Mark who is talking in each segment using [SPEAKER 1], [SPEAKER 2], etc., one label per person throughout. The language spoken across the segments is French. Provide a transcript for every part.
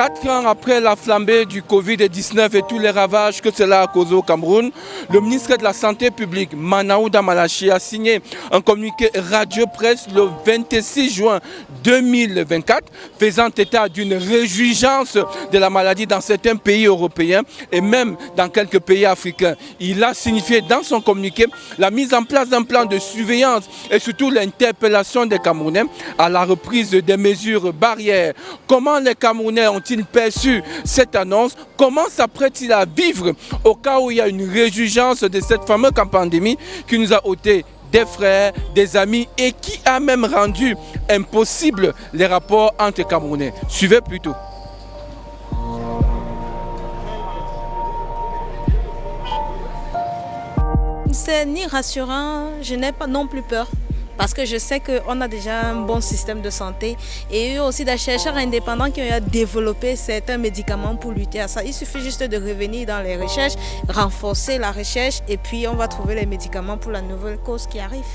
[SPEAKER 1] 4 ans après la flambée du Covid-19 et tous les ravages que cela a causé au Cameroun, le ministre de la Santé publique, Manaouda Malachi, a signé un communiqué radio-presse le 26 juin 2024, faisant état d'une réjouissance de la maladie dans certains pays européens et même dans quelques pays africains. Il a signifié dans son communiqué la mise en place d'un plan de surveillance et surtout l'interpellation des Camerounais à la reprise des mesures barrières. Comment les Camerounais ont-ils perçu cette annonce? Comment s'apprêtent-ils à vivre au cas où il y a une résurgence de cette fameuse pandémie qui nous a ôté des frères, des amis et qui a même rendu impossible les rapports entre Camerounais? Suivez plutôt.
[SPEAKER 2] C'est ni rassurant, je n'ai pas non plus peur. Parce que je sais qu'on a déjà un bon système de santé et il y a aussi des chercheurs indépendants qui ont développé certains médicaments pour lutter à ça. Il suffit juste de revenir dans les recherches, renforcer la recherche et puis on va trouver les médicaments pour la nouvelle cause qui arrive.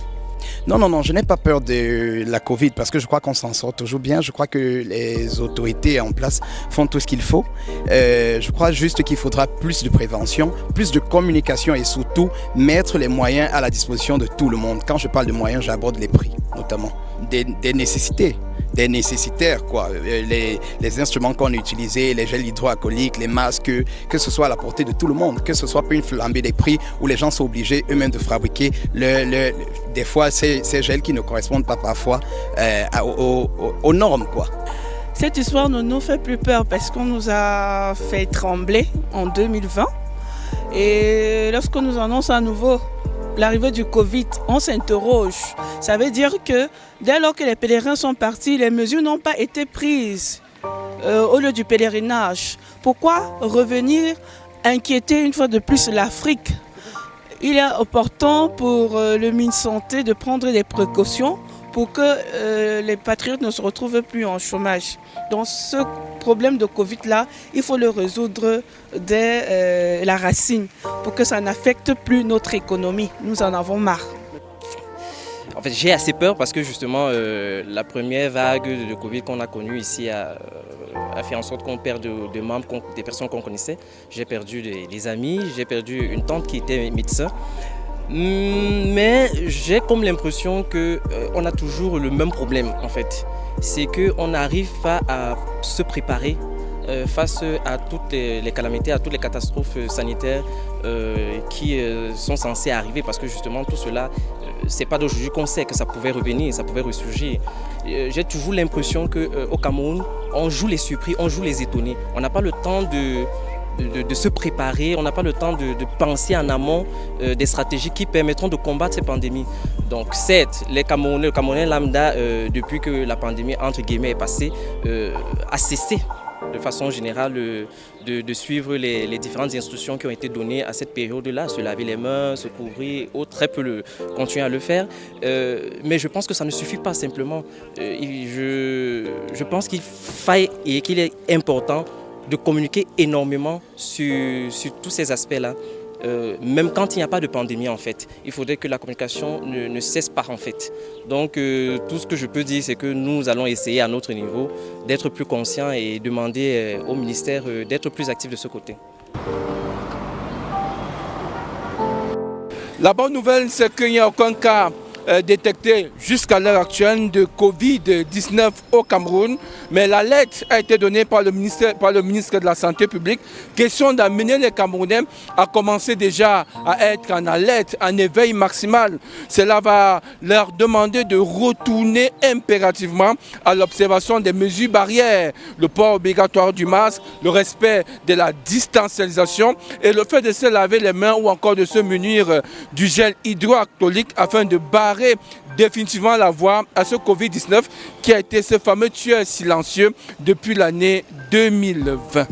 [SPEAKER 3] Non, je n'ai pas peur de la Covid parce que je crois qu'on s'en sort toujours bien. Je crois que les autorités en place font tout ce qu'il faut. Je crois juste qu'il faudra plus de prévention, plus de communication et surtout mettre les moyens à la disposition de tout le monde. Quand je parle de moyens, j'aborde les prix notamment, des nécessités. Des nécessitaires, quoi. Les instruments qu'on a utilisés, les gels hydroalcooliques, les masques, que ce soit à la portée de tout le monde, que ce soit pas une flambée des prix où les gens sont obligés eux-mêmes de fabriquer des fois ces gels qui ne correspondent pas parfois aux normes, quoi.
[SPEAKER 4] Cette histoire ne nous fait plus peur parce qu'on nous a fait trembler en 2020 et lorsqu'on nous annonce à nouveau l'arrivée du Covid, on s'interroge. Ça veut dire que dès lors que les pèlerins sont partis, les mesures n'ont pas été prises au lieu du pèlerinage. Pourquoi revenir inquiéter une fois de plus l'Afrique? Il est opportun pour le ministre Santé de prendre des précautions pour que les patriotes ne se retrouvent plus en chômage. Donc ce problème de Covid-là, il faut le résoudre dès la racine pour que ça n'affecte plus notre économie. Nous en avons marre.
[SPEAKER 5] En fait, j'ai assez peur parce que justement, la première vague de Covid qu'on a connue ici a fait en sorte qu'on perde des membres, des personnes qu'on connaissait. J'ai perdu des amis, j'ai perdu une tante qui était médecin. Mais j'ai comme l'impression qu'on a toujours le même problème en fait. C'est qu'on n'arrive pas à se préparer face à toutes les calamités, à toutes les catastrophes sanitaires qui sont censées arriver parce que justement tout cela, c'est pas d'aujourd'hui qu'on sait que ça pouvait revenir, ça pouvait ressurgir. J'ai toujours l'impression qu'au Cameroun, on joue les surpris, on joue les étonnés. On n'a pas le temps de se préparer, on n'a pas le temps de penser en amont des stratégies qui permettront de combattre ces pandémies. Donc certes, le Camerounais lambda, depuis que la pandémie entre guillemets est passée, a cessé de façon générale de suivre les différentes instructions qui ont été données à cette période-là, se laver les mains, se couvrir, très peu continuer à le faire. Mais je pense que ça ne suffit pas simplement. Je pense qu'il faille et qu'il est important de communiquer énormément sur tous ces aspects-là, même quand il n'y a pas de pandémie en fait. Il faudrait que la communication ne cesse pas en fait. Donc tout ce que je peux dire, c'est que nous allons essayer à notre niveau d'être plus conscients et demander au ministère d'être plus actif de ce côté.
[SPEAKER 1] La bonne nouvelle, c'est qu'il n'y a aucun cas détecté jusqu'à l'heure actuelle de Covid-19 au Cameroun, mais l'alerte a été donnée par le ministre de la Santé publique. Question d'amener les Camerounais à commencer déjà à être en alerte, en éveil maximal. Cela va leur demander de retourner impérativement à l'observation des mesures barrières, le port obligatoire du masque, le respect de la distancialisation et le fait de se laver les mains ou encore de se munir du gel hydroalcoolique afin de barrer définitivement la voie à ce Covid-19 qui a été ce fameux tueur silencieux depuis l'année 2020.